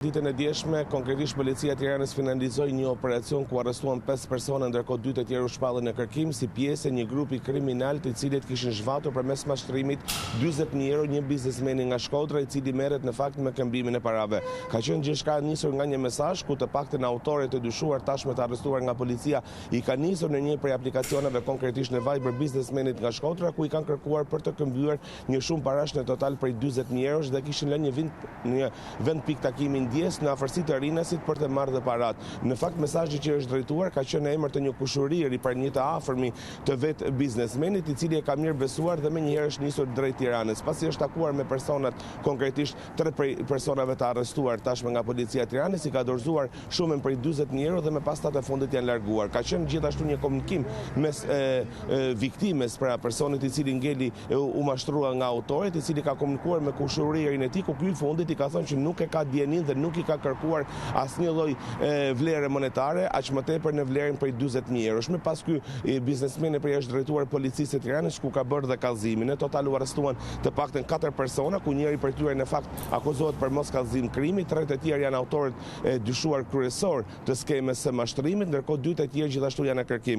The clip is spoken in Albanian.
Ditën e djeshme, konkretisht policia e Tiranës finalizoi një operacion ku arrestuan 5 persona, ndërkohë 2 të tjerë u shpallën në kërkim si pjesë e një grupi kriminal të cilët kishin zhvatur përmes mashtrimit 40.000 euro një biznesmeni nga Shkodra, i cili merret në fakt me këmbimin e parave. Ka qenë gjithçka nisur nga një mesazh ku të paktën autorët e dyshuar tashmë të arrestuar nga policia i kanë nisur në një prej aplikacioneve, konkretisht në Viber, biznesmenit nga Shkodra, ku i kanë kërkuar për të këmbyer një shumë parash në total prej 40.000 euro dhe kishin lënë një vend piktakimi në afërsi të Rinasit për të marrë dhe parat. Në fakt, mesazhi që është drejtuar ka qenë në emër të një kushëriri për një të afërmi të vet biznesmenit, i cili e ka mirë besuar dhe menjëherë është nisur drejt Tiranës. Pasi është takuar me personat, konkretisht 3 prej personave të arrestuar tashmë nga policia e Tiranës, i ka dorëzuar shumën prej 40.000 euro dhe me pastat e fundit janë larguar. Ka qenë gjithashtu një komunikim mes viktimes, pra personit i cili ngeli u mashtrua nga autorët, i cili ka komunikuar me kushëririn e tij, ku ky fundit i ka thënë që nuk e ka dienin dhe nuk i ka kërkuar asnjë lloj vlere monetare, aq më tepër në vlerën prej 40.000 euro. Më pas ky biznesmen e është drejtuar policisë së Tiranës, ku ka bërë dhe kallëzimin. Në total u arrestuan të paktën 4 persona, ku njëri prej tyre në fakt akuzohet për mos kallëzim krimi, 3 të tjerë janë autorët e dyshuar kryesor të skemës së mashtrimit, ndërkohë 2 të tjerë gjithashtu janë në kërkim.